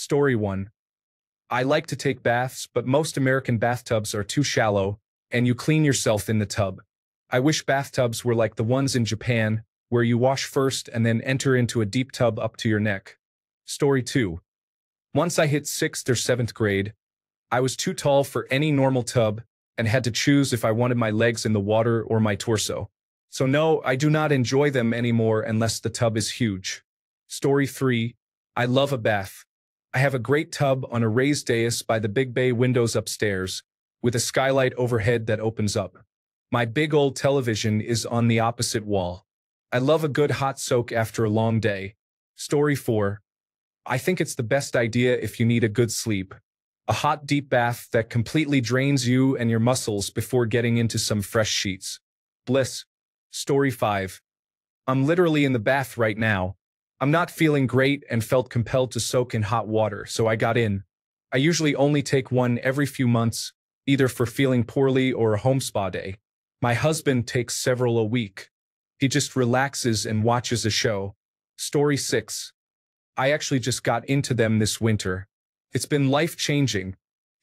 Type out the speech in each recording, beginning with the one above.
Story 1. I like to take baths, but most American bathtubs are too shallow, and you clean yourself in the tub. I wish bathtubs were like the ones in Japan, where you wash first and then enter into a deep tub up to your neck. Story 2. Once I hit 6th or 7th grade, I was too tall for any normal tub and had to choose if I wanted my legs in the water or my torso. So no, I do not enjoy them anymore unless the tub is huge. Story 3. I love a bath. I have a great tub on a raised dais by the big bay windows upstairs, with a skylight overhead that opens up. My big old television is on the opposite wall. I love a good hot soak after a long day. Story 4. I think it's the best idea if you need a good sleep. A hot deep bath that completely drains you and your muscles before getting into some fresh sheets. Bliss. Story 5. I'm literally in the bath right now. I'm not feeling great and felt compelled to soak in hot water, so I got in. I usually only take one every few months, either for feeling poorly or a home spa day. My husband takes several a week. He just relaxes and watches a show. Story 6. I actually just got into them this winter. It's been life-changing.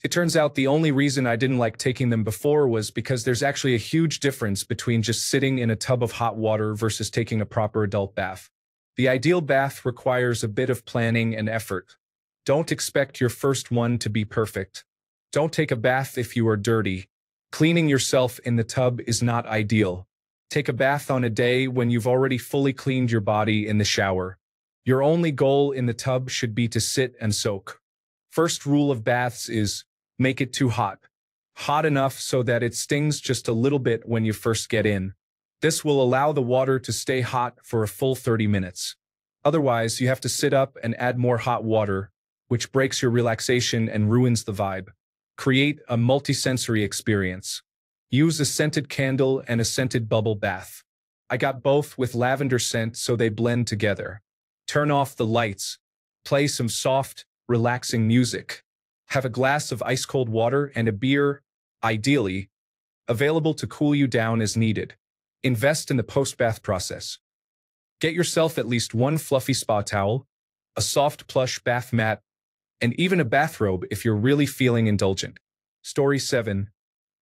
It turns out the only reason I didn't like taking them before was because there's actually a huge difference between just sitting in a tub of hot water versus taking a proper adult bath. The ideal bath requires a bit of planning and effort. Don't expect your first one to be perfect. Don't take a bath if you are dirty. Cleaning yourself in the tub is not ideal. Take a bath on a day when you've already fully cleaned your body in the shower. Your only goal in the tub should be to sit and soak. First rule of baths is, make it too hot. Hot enough so that it stings just a little bit when you first get in. This will allow the water to stay hot for a full 30 minutes. Otherwise, you have to sit up and add more hot water, which breaks your relaxation and ruins the vibe. Create a multisensory experience. Use a scented candle and a scented bubble bath. I got both with lavender scent so they blend together. Turn off the lights. Play some soft, relaxing music. Have a glass of ice-cold water and a beer, ideally, available to cool you down as needed. Invest in the post-bath process. Get yourself at least one fluffy spa towel, a soft plush bath mat, and even a bathrobe if you're really feeling indulgent. Story 7.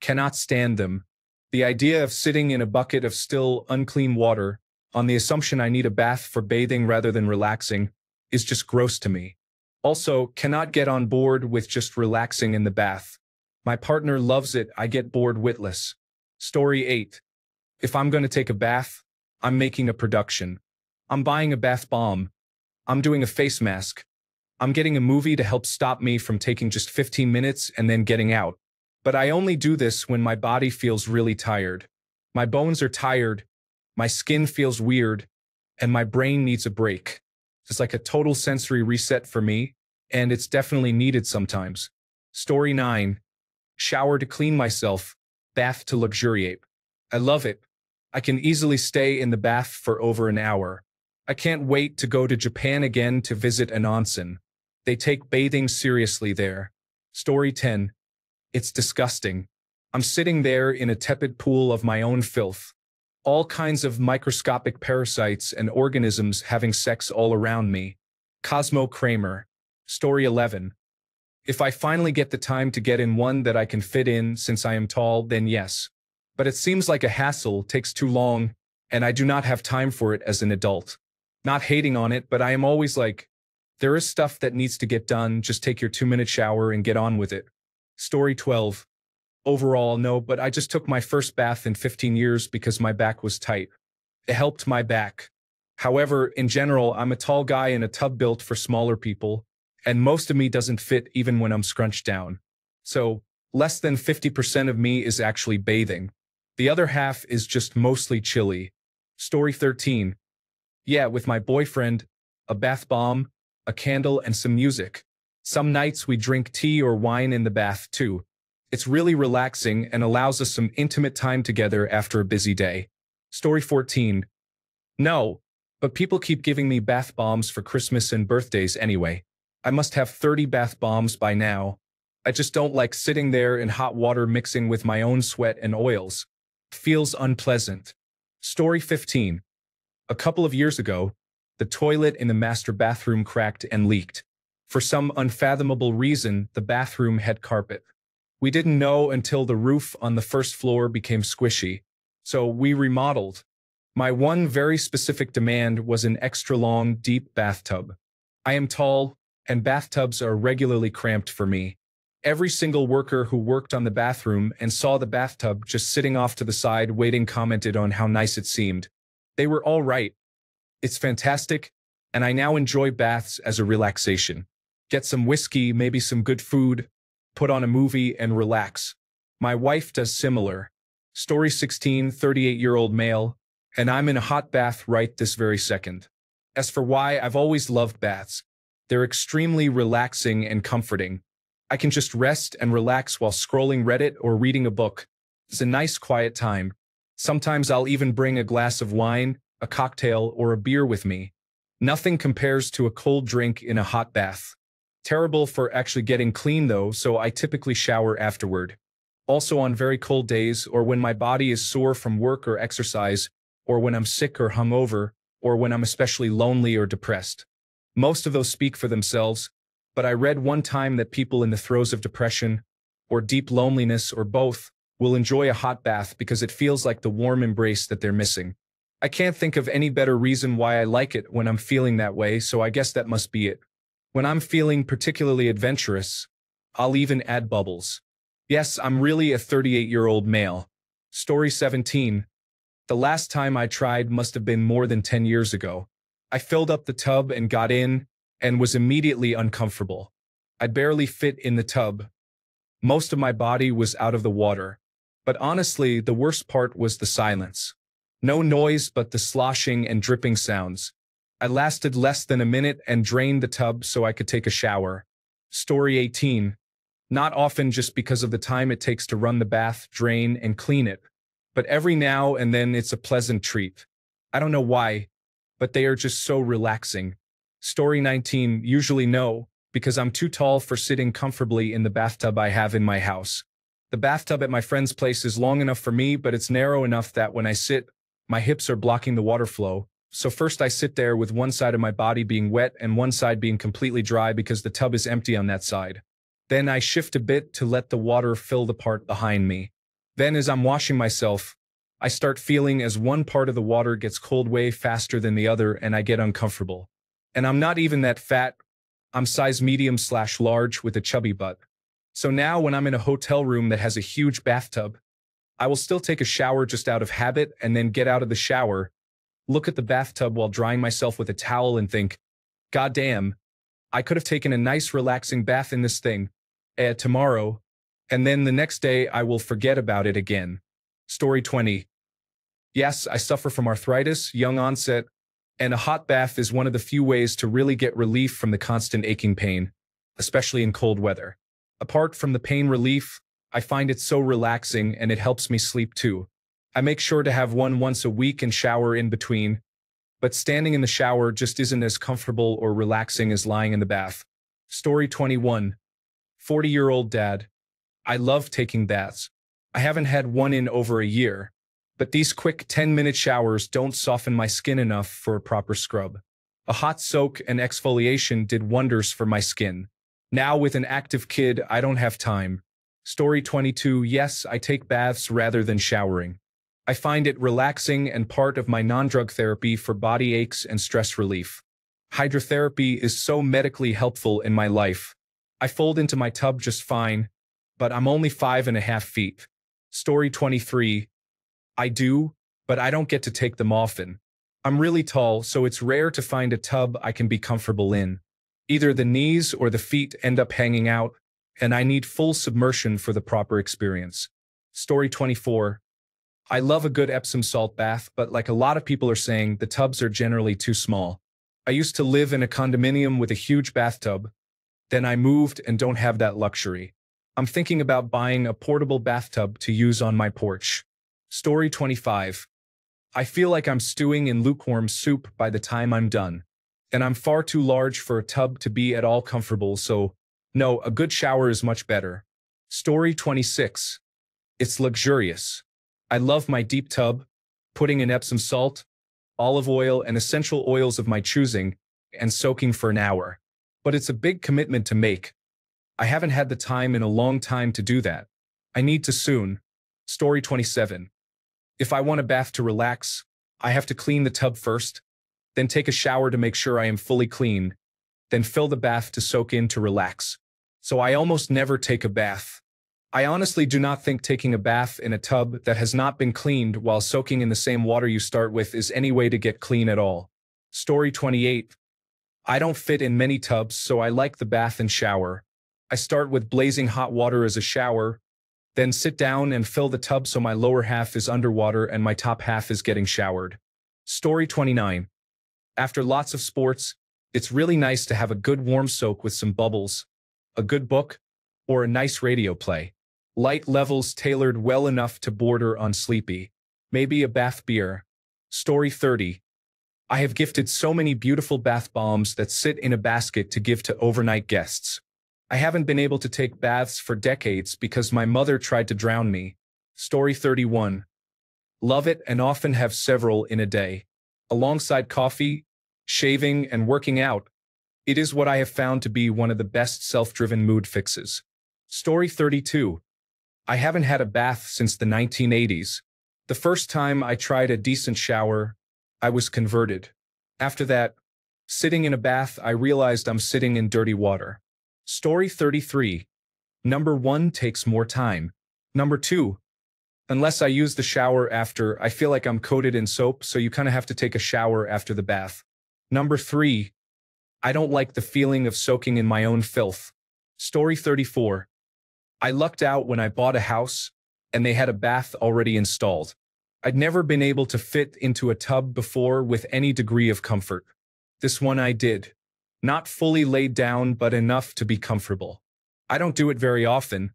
Cannot stand them. The idea of sitting in a bucket of still, unclean water, on the assumption I need a bath for bathing rather than relaxing, is just gross to me. Also, cannot get on board with just relaxing in the bath. My partner loves it, I get bored witless. Story 8. If I'm going to take a bath, I'm making a production. I'm buying a bath bomb. I'm doing a face mask. I'm getting a movie to help stop me from taking just 15 minutes and then getting out. But I only do this when my body feels really tired. My bones are tired, my skin feels weird, and my brain needs a break. It's like a total sensory reset for me, and it's definitely needed sometimes. Story 9. Shower to clean myself, bath to luxuriate. I love it. I can easily stay in the bath for over an hour. I can't wait to go to Japan again to visit an onsen. They take bathing seriously there. Story 10. It's disgusting. I'm sitting there in a tepid pool of my own filth. All kinds of microscopic parasites and organisms having sex all around me. Cosmo Kramer. Story 11. If I finally get the time to get in one that I can fit in since I am tall, then yes. But it seems like a hassle, takes too long, and I do not have time for it as an adult. Not hating on it, but I am always like, there is stuff that needs to get done, just take your 2-minute shower and get on with it. Story 12. Overall, no, but I just took my first bath in 15 years because my back was tight. It helped my back. However, in general, I'm a tall guy in a tub built for smaller people, and most of me doesn't fit even when I'm scrunched down. So, less than 50% of me is actually bathing. The other half is just mostly chilly. Story 13. Yeah, with my boyfriend, a bath bomb, a candle, and some music. Some nights we drink tea or wine in the bath too. It's really relaxing and allows us some intimate time together after a busy day. Story 14. No, but people keep giving me bath bombs for Christmas and birthdays anyway. I must have 30 bath bombs by now. I just don't like sitting there in hot water mixing with my own sweat and oils. Feels unpleasant. Story 15. A couple of years ago, the toilet in the master bathroom cracked and leaked. For some unfathomable reason, the bathroom had carpet. We didn't know until the roof on the first floor became squishy, so we remodeled. My one very specific demand was an extra-long, deep bathtub. I am tall, and bathtubs are regularly cramped for me. Every single worker who worked on the bathroom and saw the bathtub just sitting off to the side waiting commented on how nice it seemed. They were all right. It's fantastic, and I now enjoy baths as a relaxation. Get some whiskey, maybe some good food, put on a movie, and relax. My wife does similar. Story 16, 38-year-old male, and I'm in a hot bath right this very second. As for why, I've always loved baths. They're extremely relaxing and comforting. I can just rest and relax while scrolling Reddit or reading a book. It's a nice quiet time. Sometimes I'll even bring a glass of wine, a cocktail, or a beer with me. Nothing compares to a cold drink in a hot bath. Terrible for actually getting clean though, so I typically shower afterward. Also on very cold days, or when my body is sore from work or exercise, or when I'm sick or hungover, or when I'm especially lonely or depressed. Most of those speak for themselves, but I read one time that people in the throes of depression, or deep loneliness, or both, will enjoy a hot bath because it feels like the warm embrace that they're missing. I can't think of any better reason why I like it when I'm feeling that way, so I guess that must be it. When I'm feeling particularly adventurous, I'll even add bubbles. Yes, I'm really a 38-year-old male. Story 17. The last time I tried must have been more than 10 years ago. I filled up the tub and got in, and was immediately uncomfortable. I barely fit in the tub. Most of my body was out of the water. But honestly, the worst part was the silence. No noise but the sloshing and dripping sounds. I lasted less than a minute and drained the tub so I could take a shower. Story 18. Not often just because of the time it takes to run the bath, drain, and clean it. But every now and then it's a pleasant treat. I don't know why, but they are just so relaxing. Story 19. Usually no, because I'm too tall for sitting comfortably in the bathtub I have in my house. The bathtub at my friend's place is long enough for me, but it's narrow enough that when I sit, my hips are blocking the water flow. So first I sit there with one side of my body being wet and one side being completely dry because the tub is empty on that side. Then I shift a bit to let the water fill the part behind me. Then as I'm washing myself, I start feeling as one part of the water gets cold way faster than the other and I get uncomfortable. And I'm not even that fat. I'm size medium/large with a chubby butt. So now when I'm in a hotel room that has a huge bathtub, I will still take a shower just out of habit and then get out of the shower, look at the bathtub while drying myself with a towel and think, God damn, I could have taken a nice relaxing bath in this thing, tomorrow, and then the next day I will forget about it again. Story 20. Yes, I suffer from arthritis, young onset, and a hot bath is one of the few ways to really get relief from the constant aching pain, especially in cold weather. Apart from the pain relief, I find it so relaxing and it helps me sleep too. I make sure to have one once a week and shower in between, but standing in the shower just isn't as comfortable or relaxing as lying in the bath. Story 21. 40-year-old dad. I love taking baths. I haven't had one in over a year, but these quick 10-minute showers don't soften my skin enough for a proper scrub. A hot soak and exfoliation did wonders for my skin. Now with an active kid, I don't have time. Story 22. Yes, I take baths rather than showering. I find it relaxing and part of my non-drug therapy for body aches and stress relief. Hydrotherapy is so medically helpful in my life. I fold into my tub just fine, but I'm only 5.5 feet. Story 23. I do, but I don't get to take them often. I'm really tall, so it's rare to find a tub I can be comfortable in. Either the knees or the feet end up hanging out, and I need full submersion for the proper experience. Story 24. I love a good Epsom salt bath, but like a lot of people are saying, the tubs are generally too small. I used to live in a condominium with a huge bathtub. Then I moved and don't have that luxury. I'm thinking about buying a portable bathtub to use on my porch. Story 25. I feel like I'm stewing in lukewarm soup by the time I'm done. And I'm far too large for a tub to be at all comfortable, so no, a good shower is much better. Story 26. It's luxurious. I love my deep tub, putting in Epsom salt, olive oil, and essential oils of my choosing, and soaking for an hour. But it's a big commitment to make. I haven't had the time in a long time to do that. I need to soon. Story 27. If I want a bath to relax, I have to clean the tub first, then take a shower to make sure I am fully clean, then fill the bath to soak in to relax. So I almost never take a bath. I honestly do not think taking a bath in a tub that has not been cleaned while soaking in the same water you start with is any way to get clean at all. Story 28. I don't fit in many tubs, so I like the bath and shower. I start with blazing hot water as a shower, then sit down and fill the tub so my lower half is underwater and my top half is getting showered. Story 29. After lots of sports, it's really nice to have a good warm soak with some bubbles, a good book, or a nice radio play. Light levels tailored well enough to border on sleepy. Maybe a bath beer. Story 30. I have gifted so many beautiful bath bombs that sit in a basket to give to overnight guests. I haven't been able to take baths for decades because my mother tried to drown me. Story 31. Love it and often have several in a day. Alongside coffee, shaving, and working out, it is what I have found to be one of the best self-driven mood fixes. Story 32. I haven't had a bath since the 1980s. The first time I tried a decent shower, I was converted. After that, sitting in a bath, I realized I'm sitting in dirty water. Story 33. Number 1 takes more time. Number 2. Unless I use the shower after, I feel like I'm coated in soap, so you kind of have to take a shower after the bath. Number 3. I don't like the feeling of soaking in my own filth. Story 34. I lucked out when I bought a house, and they had a bath already installed. I'd never been able to fit into a tub before with any degree of comfort. This one I did. Not fully laid down, but enough to be comfortable. I don't do it very often,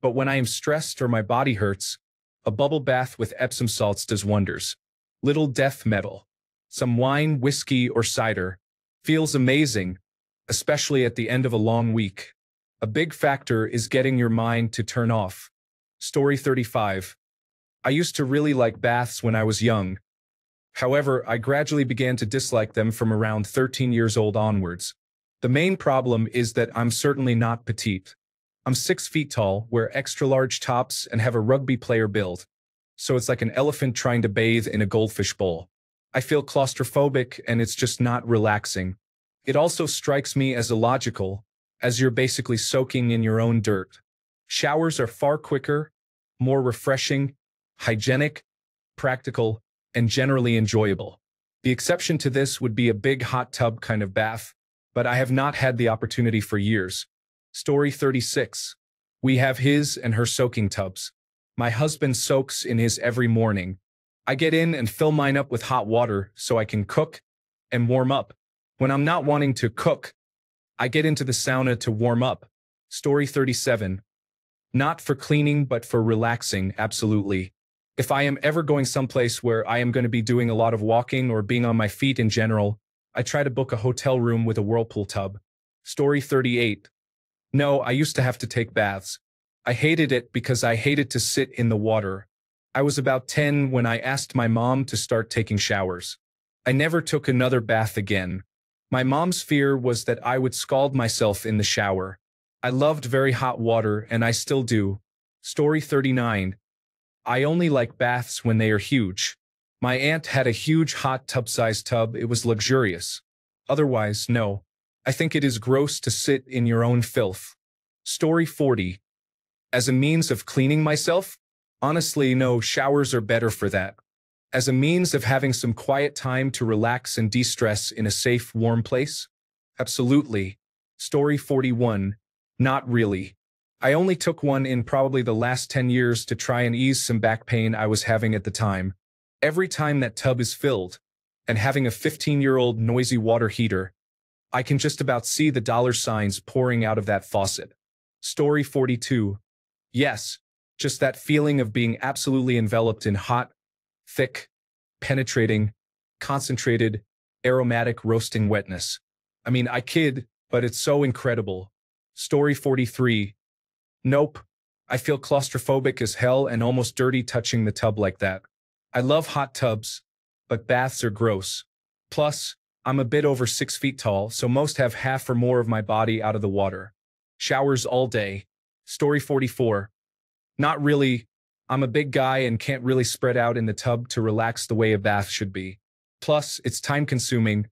but when I am stressed or my body hurts, a bubble bath with Epsom salts does wonders. Little death metal. Some wine, whiskey, or cider. Feels amazing, especially at the end of a long week. A big factor is getting your mind to turn off. Story 35. I used to really like baths when I was young. However, I gradually began to dislike them from around 13 years old onwards. The main problem is that I'm certainly not petite. I'm 6 feet tall, wear extra-large tops, and have a rugby player build. So it's like an elephant trying to bathe in a goldfish bowl. I feel claustrophobic, and it's just not relaxing. It also strikes me as illogical, as you're basically soaking in your own dirt. Showers are far quicker, more refreshing, hygienic, practical, and generally enjoyable. The exception to this would be a big hot tub kind of bath, but I have not had the opportunity for years. Story 36. We have his and her soaking tubs. My husband soaks in his every morning. I get in and fill mine up with hot water so I can cook and warm up. When I'm not wanting to cook, I get into the sauna to warm up. Story 37. Not for cleaning, but for relaxing, absolutely. If I am ever going someplace where I am going to be doing a lot of walking or being on my feet in general, I try to book a hotel room with a whirlpool tub. Story 38. No, I used to have to take baths. I hated it because I hated to sit in the water. I was about 10 when I asked my mom to start taking showers. I never took another bath again. My mom's fear was that I would scald myself in the shower. I loved very hot water, and I still do. Story 39. I only like baths when they are huge. My aunt had a huge hot tub-sized tub. It was luxurious. Otherwise, no. I think it is gross to sit in your own filth. Story 40. As a means of cleaning myself? Honestly, no, showers are better for that. As a means of having some quiet time to relax and de-stress in a safe, warm place? Absolutely. Story 41. Not really. I only took one in probably the last 10 years to try and ease some back pain I was having at the time. Every time that tub is filled, and having a 15-year-old noisy water heater, I can just about see the dollar signs pouring out of that faucet. Story 42. Yes, just that feeling of being absolutely enveloped in hot, thick, penetrating, concentrated, aromatic roasting wetness. I mean, I kid, but it's so incredible. Story 43. Nope. I feel claustrophobic as hell and almost dirty touching the tub like that. I love hot tubs, but baths are gross. Plus, I'm a bit over 6 feet tall, so most have half or more of my body out of the water. Showers all day. Story 44. Not really. I'm a big guy and can't really spread out in the tub to relax the way a bath should be. Plus, it's time-consuming.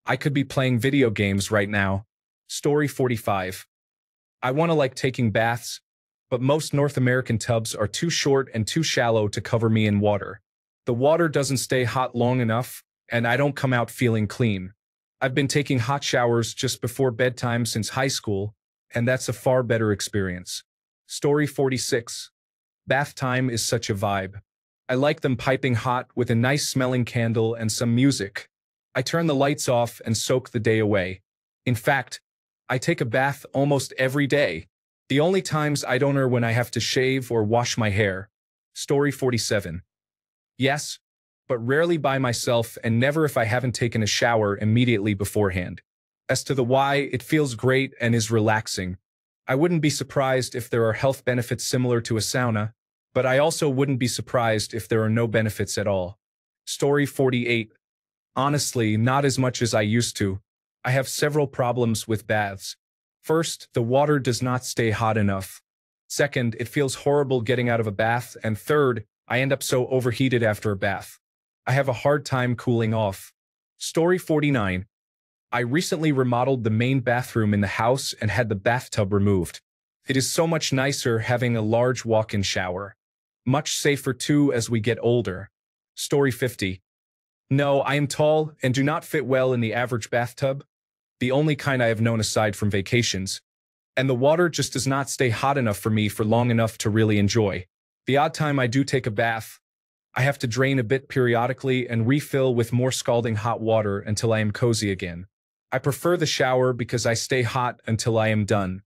I could be playing video games right now. Story 45. I want to like taking baths, but most North American tubs are too short and too shallow to cover me in water. The water doesn't stay hot long enough, and I don't come out feeling clean. I've been taking hot showers just before bedtime since high school, and that's a far better experience. Story 46. Bath time is such a vibe. I like them piping hot with a nice smelling candle and some music. I turn the lights off and soak the day away. In fact, I take a bath almost every day. The only times I don't are when I have to shave or wash my hair. Story 47. Yes, but rarely by myself and never if I haven't taken a shower immediately beforehand. As to the why, it feels great and is relaxing. I wouldn't be surprised if there are health benefits similar to a sauna, but I also wouldn't be surprised if there are no benefits at all. Story 48. Honestly, not as much as I used to. I have several problems with baths. First, the water does not stay hot enough. Second, it feels horrible getting out of a bath. And third, I end up so overheated after a bath. I have a hard time cooling off. Story 49. I recently remodeled the main bathroom in the house and had the bathtub removed. It is so much nicer having a large walk-in shower. Much safer too as we get older. Story 50. No, I am tall and do not fit well in the average bathtub, the only kind I have known aside from vacations, and the water just does not stay hot enough for me for long enough to really enjoy. The odd time I do take a bath, I have to drain a bit periodically and refill with more scalding hot water until I am cozy again. I prefer the shower because I stay hot until I am done.